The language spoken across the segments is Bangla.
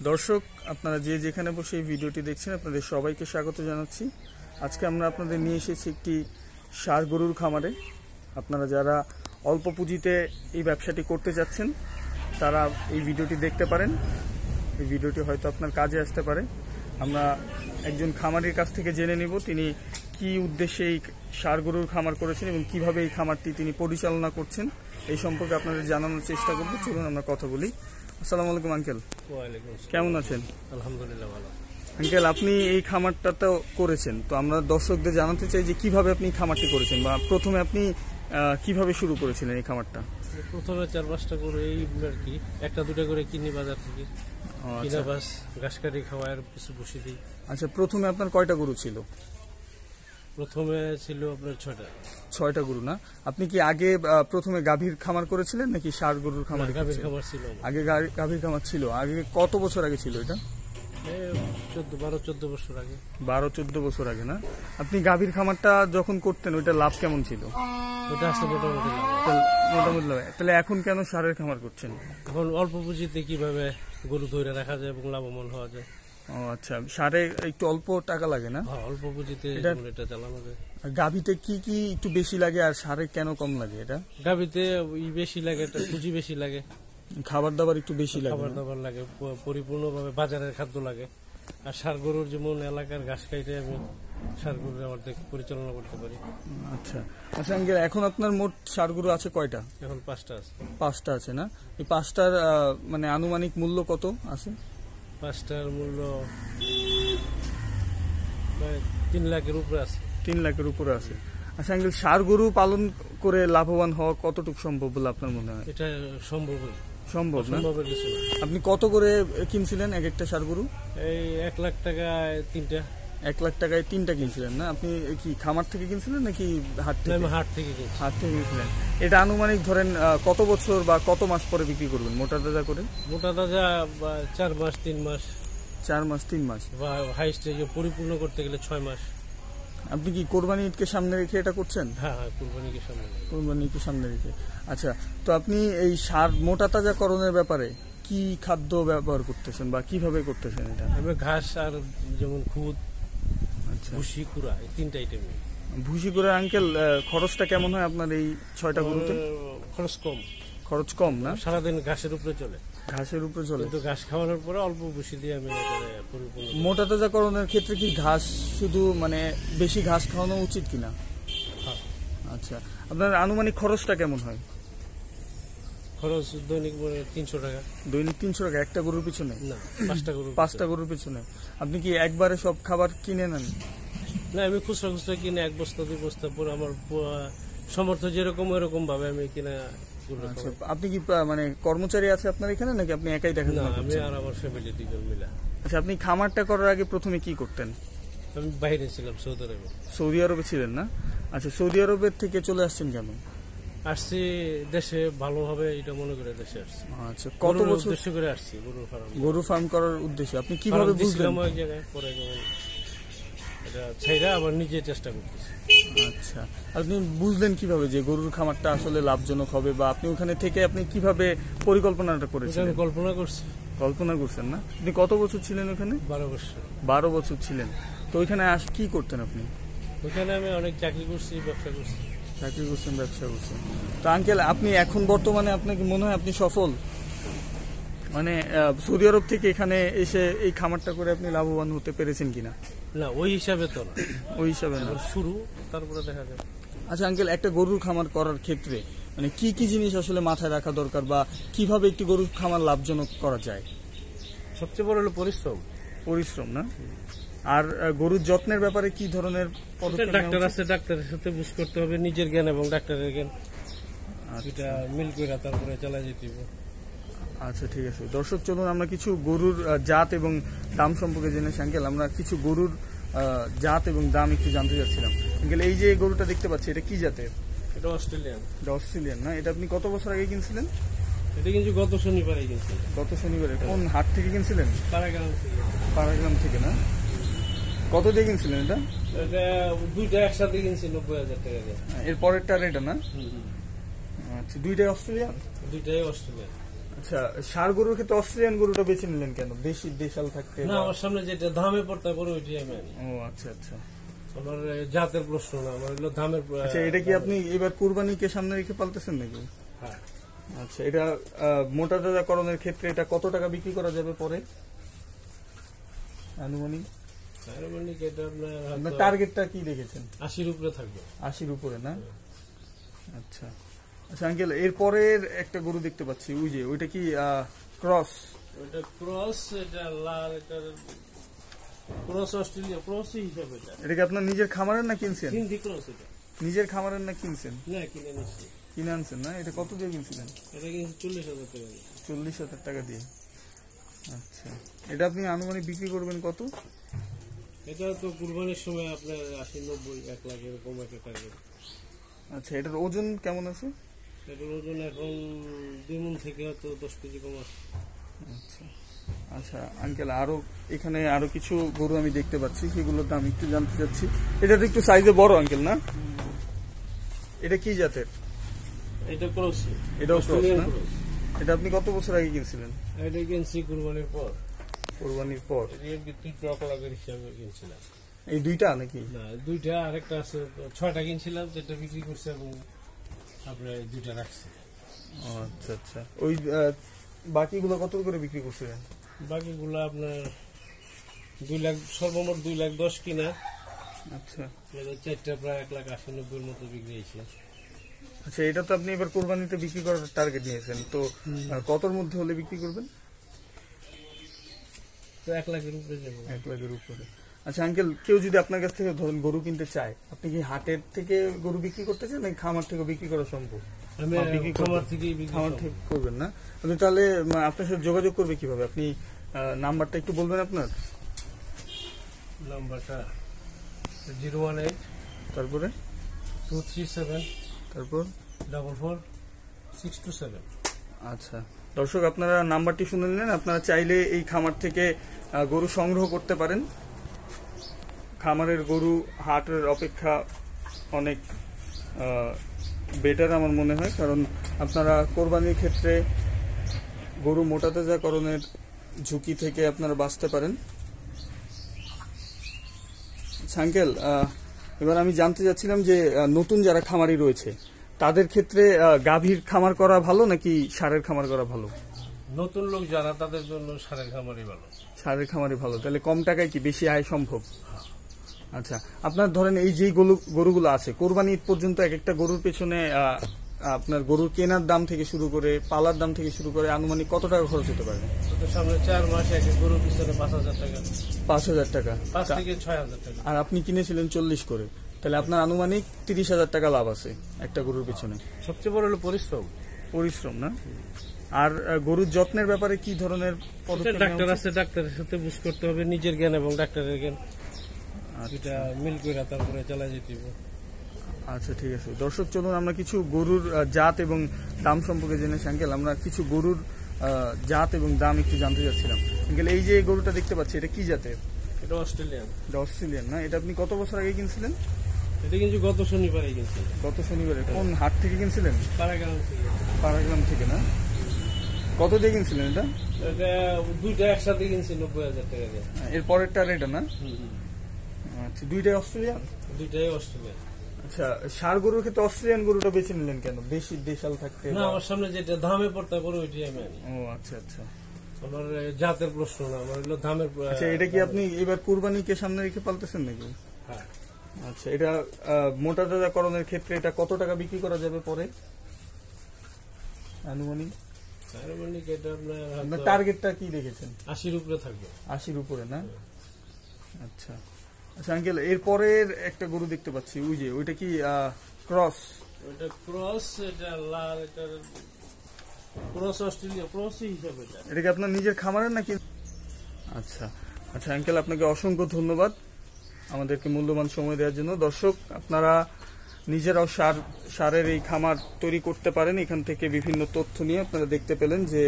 দর্শক, আপনারা যে যেখানে বসে এই ভিডিওটি দেখছেন আপনাদের সবাইকে স্বাগত জানাচ্ছি। আজকে আমরা আপনাদের নিয়ে এসেছি একটি ষাঁড় গরুর খামারে। আপনারা যারা অল্প পুঁজিতে এই ব্যবসাটি করতে যাচ্ছেন তারা এই ভিডিওটি দেখতে পারেন। এই ভিডিওটি হয়তো আপনার কাজে আসতে পারে। আমরা একজন খামারির কাছ থেকে জেনে নিব তিনি কি উদ্দেশ্যে এই ষাঁড় গরুর খামার করেছেন এবং কিভাবে এই খামারটি তিনি পরিচালনা করছেন এই সম্পর্কে আপনাদের জানানোর চেষ্টা করব। চলুন আমরা কথা বলি। আসসালামু আলাইকুম আঙ্কেল। ওয়ালাইকুম আসসালাম। কেমন আছেন? আলহামদুলিল্লাহ ভালো। আঙ্কেল, আপনি এই খামারটা তো করেছেন, তো আমরা দর্শকদের জানাতে চাই যে কিভাবে আপনি খামারটি করেছেন বা প্রথমে আপনি কিভাবে শুরু করেছিলেন এই খামারটা? প্রথমে 4-5টা করে এই আর কি, একটা দুটা করে কিনি বাজার থেকে, কিনা বাস ঘাস কাটি খাওয়াই আর কিছু বসে দিই। আচ্ছা, প্রথমে আপনার কয়টা গরু ছিল? প্রথমে ছিল আপনার 6টা গরু না? আপনি কি আগে প্রথমে গাভীর খামার করেছিলেন নাকি ষাঁড় গরুর খামার? গাভীর খামার ছিল আগে। গাভীর খামার ছিল আগে। কত বছর আগে ছিল এটা? 12-14 বছর আগে। 12-14 বছর আগে না? আপনি গাভীর খামারটা যখন করতেন ওইটা লাভ কেমন ছিল? ওটা আসলে মোটামুটি মোটামুটি লাভ। তাহলে এখন কেন ষাঁড়ের খামার করছেন? এখন অল্প পুঁজিতে কিভাবে গরু ধরে রাখা যায় এবং লাভবান হওয়া যায়। ও আচ্ছা, ষাঁড়ে একটু অল্প টাকা লাগে না? অল্প পুঁজিতে এটা চালানো যায়। গাভীতে কি কি একটু বেশি লাগে আর ষাঁড়ে কেন কম লাগে? এটা গাভীতে বেশি লাগে, পুঁজি বেশি লাগে, খাবার দাবার একটু বেশি লাগে, খাবার দাবার লাগে, পরিপূর্ণভাবে বাজারের খাদ্য লাগে। আর ষাঁড় গরুর যেমন এলাকার ঘাস খাইতে আমি ষাঁড় গরুর অর্ধেক পরিচালনা করতে পারি। আচ্ছা আচ্ছা আঙ্কেল, এখন আপনার মোট ষাঁড় গরু আছে কয়টা? এখন 5টা আছে। 5টা আছে না? এই 5টার মানে আনুমানিক মূল্য কত আছে? 5টার মূল্য প্রায় 3 লাখের উপরে আছে। 3 লাখের উপরে আছে। আচ্ছা আঙ্কেল, ষাঁড় গরু পালন করে লাভবান হওয়া কতটুকু সম্ভব বলে আপনার মনে হয়? এটা সম্ভব না। কিছু না। আপনি কত করে কিনছিলেন এক একটা ষাঁড় গরু? এই 1 লাখ টাকায় 3টা। 1 লাখ টাকায় 3টা কিনছিলেন না? আপনি কি খামার থেকে কিনছিলেন নাকি হাট থেকে? আমি হাট থেকে কিনছি। হাট থেকে কিনছিলেন। এটা আনুমানিক ধরেন কত বছর বা কত মাস পরে বিক্রি করবেন মোটা তাজা করে? মোটা তাজা 4 মাস 3 মাস। 4 মাস 3 মাস বা হাই স্টেজে পরিপূর্ণ করতে গেলে 6 মাস। আপনি কি কোরবানি ঈদকে সামনে রেখে এটা করছেন? হ্যাঁ, কোরবানিকে সামনে রেখে। কোরবানি ঈদকে সামনে রেখে। আচ্ছা, তো আপনি এই ষাঁড় মোটা তাজাকরণের ব্যাপারে কি খাদ্য ব্যবহার করতেছেন বা কিভাবে করতেছেন এটা? আমি ঘাস আর যেমন খুদ, আচ্ছা, ভুসি, কুড়া, এই 3টা আইটেম। ভুসি করে আঙ্কেল খরচটা কেমন হয় আপনার এই 6টা গরুতে? খরচ কম না? সারাদিন ঘাসের উপরে চলে। ঘাসের উপরে চলে, কিন্তু ঘাস খাওয়ানোর পরে অল্প ভুসি দিয়ে আমি পরিপূর্ণ। মোটা তাজাকরণের ক্ষেত্রে কি ঘাস শুধু মানে বেশি ঘাস খাওয়ানো উচিত কিনা? হ্যাঁ। আচ্ছা, আপনার আনুমানিক খরচটা কেমন হয়? খরচ দৈনিক 300 টাকা। দৈনিক 300 টাকা একটা গরুর পিছনে? না, 5টা গরুর পিছনে। আপনি কি একবারে সব খাবার কিনে নেন? না, আমি খুচরা কিনে 1 বস্তা 2 বস্তা পরে আমার সামর্থ্য যেরকম ওইরকম ভাবে আমি কিনা। আচ্ছা, আপনি কি মানে কর্মচারী আছে আপনার এখানে নাকি আপনি একাই দেখেন? না, আমি আর আমার ফ্যামিলি 2জন মিলে। আচ্ছা, আপনি খামারটা করার আগে প্রথমে কি করতেন? আমি বাইরে ছিলাম, সৌদি আরবে ছিলেন না? আচ্ছা, সৌদি আরবের থেকে চলে আসছেন কেন? আসছি দেশে ভালোভাবে, এটা মনে করে দেশে আসছি। আচ্ছা, কত বছর উদ্দেশ্য করে আসছি? গরু ফার্ম করার উদ্দেশ্যে। আপনি কিভাবে বুঝলেন? এক জায়গায় পরে এটা ছেড়ে আবার নিজে চেষ্টা করতেছি। আচ্ছা, আপনি বুঝলেন কিভাবে যে গরুর খামারটা আসলে লাভজনক হবে বা আপনি ওখানে থেকে আপনি কিভাবে পরিকল্পনাটা করেছেন? আমি কল্পনা করছেন না? আপনি কত বছর ছিলেন ওখানে? 12 বছর। 12 বছর ছিলেন। তো ওইখানে কি করতেন আপনি? ওখানে আমি অনেক চাকরি করছি, ব্যবসা করছি। ব্যবসা করছেন। তো আঙ্কেল, আপনি এখন বর্তমানে আপনাকে মনে হয় আপনি সফল? মানে সৌদি আরব থেকে এখানে এসে এই খামারটা করে আপনি লাভবান হতে পেরেছেন কিনা? না, ওই হিসাবে তো না। ওই হিসাবে না, শুরু, তারপরে দেখা যাবে। আচ্ছা আঙ্কেল, একটা গরুর খামার করার ক্ষেত্রে মানে কি কি জিনিস আসলে মাথায় রাখা দরকার বা কিভাবে একটি গরুর খামার লাভজনক করা যায়? সবচেয়ে বড় হলো পরিশ্রম না? আর গরুর যত্নের ব্যাপারে কি ধরনের পদক্ষেপ? ডাক্তার আছে, ডাক্তারের সাথে বুঝ করতে হবে, নিজের জ্ঞান এবং ডাক্তারের জ্ঞান এটা মিল করে তারপরে চালা যেতে হবে। আচ্ছা, ঠিক আছে। দর্শক, চলুন আমরা কিছু গরুর জাত এবং দাম সম্পর্কে জেনে আঙ্কেল আমরা কিছু গরুর জাত এবং দাম একটু জানতে চাচ্ছিলাম। আঙ্কেল, এই যে গরুটা দেখতে পাচ্ছি এটা কি জাতের? এটা অস্ট্রেলিয়ান না? এটা আপনি কত বছর আগে কিনছিলেন? এটা কিন্তু গত শনিবারে কিনছি। গত শনিবারে? কোন হাট থেকে কিনছিলেন? পাড়াগ্রাম থেকে না? কত দিয়ে কিনছিলেন এটা? এটা 2টা একসাথে কিনছি 90,000 টাকা দিয়ে। এর পরেরটা এটা না? আচ্ছা, 2টাই অস্ট্রেলিয়ান? 2টাই অস্ট্রেলিয়ান। আচ্ছা, ষাঁড় গরুর ক্ষেত্রে অস্ট্রেলিয়ান গরুটা বেছে নিলেন কেন? দেশাল থাকতে না, আমার সামনে যেটা দামে পড়তে পারে ওইটাই আমি আনি। ও আচ্ছা আচ্ছা। আমার জাতের প্রশ্ন না, আমার হলো দামের আচ্ছা, এটা কি আপনি এবার কুরবানিকে সামনে রেখে পালতেছেন নাকি? হ্যাঁ। আচ্ছা, এটা মোটা তাজাকরণের ক্ষেত্রে এটা কত টাকা বিক্রি করা যাবে পরে আনুমানিক? আনুমানিক এটা আপনার টার্গেটটা কি রেখেছেন? 80-র উপরে থাকবে। 80-র উপরে না? আচ্ছা আচ্ছা আঙ্কেল, এরপরের একটা গরু দেখতে পাচ্ছি, ওই যে ওইটা কি ক্রস? ওটা ক্রস, এটা লাল, এটা ক্রস অস্ট্রেলিয়া ক্রসই হিসাবে। এটা কি আপনার নিজের খামারের না কিনছেন? হিন্দি ক্রস এটা। নিজের খামারের না কিনছেন? না, কিনে নিচ্ছি। কিনে আনছেন না? এটা কত দিয়ে কিনছিলেন? এটা কিনছি 40,000 টাকা দিয়ে। 40,000 টাকা দিয়ে। আচ্ছা, এটা আপনি আনুমানিক বিক্রি করবেন কত? এটা তো কুরবানির সময় আপনার 80-90-1 লাখ এরকম একটা টার্গেট। আচ্ছা, এটার ওজন কেমন আছে? এটার ওজন এখন 2 মণ থেকে হয়তো 10 কেজি কম আছে। আচ্ছা আচ্ছা আঙ্কেল, এখানে আরো কিছু গরু আমি দেখতে পাচ্ছি, সেগুলোর দাম একটু জানতে চাচ্ছি। এটা তো একটু সাইজে বড় আঙ্কেল না? এটা কি জাতের? এটা ক্রস। এটাও ক্রস না? এটা আপনি কত বছর আগে কিনছিলেন? এটা কিনছি কুরবানির পর। কোরবানির পর? এটা 2 লাখ হিসাবে কিনছিলাম। এই দুইটা নাকি? না, দুইটা, আরেকটা আছে 6টা কিনছিলাম, যেটা বিক্রি করছে এবং আপনার এই দুইটা রাখছি। ও আচ্ছা আচ্ছা। ওই বাকিগুলো কত করে বিক্রি করছিলেন? বাকিগুলো আপনার 2 লাখ, সর্বমোট 2,10,000 কিনা। আচ্ছা এদের 4টা প্রায় 1,80,90,000 এর মতো বিক্রি হয়েছে। আচ্ছা, এটা তো আপনি এবার কোরবানিতে বিক্রি করার টার্গেট নিয়েছেন, তো কতর মধ্যে হলে বিক্রি করবেন? তো 1 লাখের উপরে যাবে। 1 লাখের উপরে। আচ্ছা আঙ্কেল, কেউ যদি আপনার কাছ থেকে ধরেন গরু কিনতে চায়, আপনি কি হাটের থেকে গরু বিক্রি করতে চান নাকি খামার থেকে বিক্রি করা সম্ভব? আমি বিক্রি করবেন? খামার থেকেই বিক্রি খামার করব। থেকে করবেন না? আপনি তাহলে আপনার সাথে যোগাযোগ করবে কিভাবে? আপনি নাম্বারটা একটু বলবেন আপনার। নাম্বারটা 018 তারপরে 237 তারপর 44 627। আচ্ছা দর্শক, আপনারা নাম্বারটি শুনে নিলেন। আপনারা চাইলে এই খামার থেকে গরু সংগ্রহ করতে পারেন। খামারের গরু হাটের অপেক্ষা অনেক বেটার আমার মনে হয়, কারণ আপনারা কোরবানির ক্ষেত্রে গরু মোটা তাজাকরণের ঝুঁকি থেকে আপনারা বাঁচতে পারেন। আঙ্কেল, এবার আমি জানতে চাচ্ছিলাম যে নতুন যারা খামারি রয়েছে তাদের ক্ষেত্রে গাভীর খামার করা ভালো নাকি ষাঁড়ের খামার করা ভালো? নতুন লোক যারা, তাদের জন্য ষাঁড়ের খামারই ভালো। ষাঁড়ের খামারই ভালো। তাহলে কম টাকায় কি বেশি আয় সম্ভব? আচ্ছা, আপনার ধরেন এই যে গরুগুলো আছে, কোরবানি ঈদ পর্যন্ত এক একটা গরুর পেছনে আপনার গরুর কেনার দাম থেকে শুরু করে পালার দাম থেকে শুরু করে আনুমানিক কত টাকা খরচ হতে পারে? তো সামনে 4 মাস এক এক গরুর পিছনে 5,000 টাকা। 5,000 টাকা? 5 থেকে 6,000 টাকা। আর আপনি কিনেছিলেন 40 করে, তাহলে আপনার আনুমানিক 30,000 টাকা লাভ আছে একটা গরুর পিছনে। সবচেয়ে বড় হলো পরিশ্রম। পরিশ্রম না? আর গরুর যত্নের ব্যাপারে কি ধরনের পদক্ষেপ নেওয়া ডাক্তার উচিত? আছে, ডাক্তারের সাথে বুঝ করতে হবে, নিজের জ্ঞান এবং ডাক্তারের জ্ঞান এটা মিল করে তারপরে চালা যেতে হবে। আচ্ছা ঠিক আছে দর্শক, চলুন আমরা কিছু গরুর জাত এবং দাম সম্পর্কে জেনে আঙ্কেল, আমরা কিছু গরুর জাত এবং দাম একটু জানতে চাচ্ছিলাম। আঙ্কেল, এই যে গরুটা দেখতে পাচ্ছি, এটা কি জাতের? এটা অস্ট্রেলিয়ান। এটা অস্ট্রেলিয়ান না? এটা আপনি কত বছর আগে কিনছিলেন? এটা কিন্তু গত শনিবারে গেছে। গত শনিবারে? কোন হাট থেকে কিনছিলেন? পাড়াগ্রাম থেকে। পাড়াগ্রাম থেকে না? কত দিয়ে কিনছিলেন এটা? এটা দুইটা একসাথে কিনছি 90,000 টাকা দিয়ে। এর পরেরটা আর এটা না? আচ্ছা, দুইটাই অস্ট্রেলিয়ান? দুইটাই অস্ট্রেলিয়ান। আচ্ছা, ষাঁড় গরুর ক্ষেত্রে অস্ট্রেলিয়ান গরুটা বেছে নিলেন কেন? দেশাল থাকতে না, আমার সামনে যেটা দামে পড়তে পারে ওইটাই আমি আনি। ও আচ্ছা আচ্ছা। আমার জাতের প্রশ্ন না, আমার হলো দামের। আচ্ছা, এটা কি আপনি এবার কুরবানিকে সামনে রেখে পালতেছেন নাকি? হ্যাঁ। আচ্ছা, এটা মোটা তাজাকরণের ক্ষেত্রে এটা কত টাকা বিক্রি করা যাবে পরে আনুমানিক? আনুমানিক এটা আপনার টার্গেটটা কি রেখেছেন? 80-র উপরে থাকবে। 80-র উপরে না? আচ্ছা আচ্ছা আঙ্কেল, এরপরের একটা গরু দেখতে পাচ্ছি, ওই যে ওইটা কি ক্রস? ওইটা ক্রস, এটা লাল, এটা ক্রস অস্ট্রেলিয়া ক্রসই হিসাবে। এটা কি আপনার নিজের খামারের নাকি? আচ্ছা আচ্ছা আঙ্কেল, আপনাকে অসংখ্য ধন্যবাদ আমাদেরকে মূল্যবান সময় দেওয়ার জন্য। দর্শক, আপনারা নিজেরাও সারের এই খামার তৈরি করতে পারেন। এখান থেকে বিভিন্ন তথ্য নিয়ে আপনারা দেখতে পেলেন যে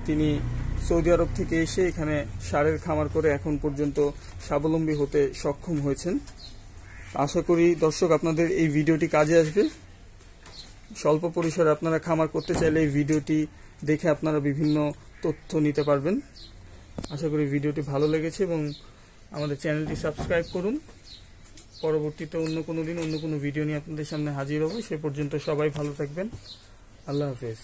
তিনি সৌদি আরব থেকে এসে এখানে সারের খামার করে এখন পর্যন্ত স্বাবলম্বী হতে সক্ষম হয়েছেন। আশা করি দর্শক আপনাদের এই ভিডিওটি কাজে আসবে। স্বল্প পরিসরে আপনারা খামার করতে চাইলে এই ভিডিওটি দেখে আপনারা বিভিন্ন তথ্য নিতে পারবেন। আশা করি ভিডিওটি ভালো লেগেছে এবং আমাদের চ্যানেলটি সাবস্ক্রাইব করুন। পরবর্তীতে অন্য কোনো দিন অন্য কোনো ভিডিও নিয়ে আপনাদের সামনে হাজির হব। সে পর্যন্ত সবাই ভালো থাকবেন। আল্লাহ হাফেজ।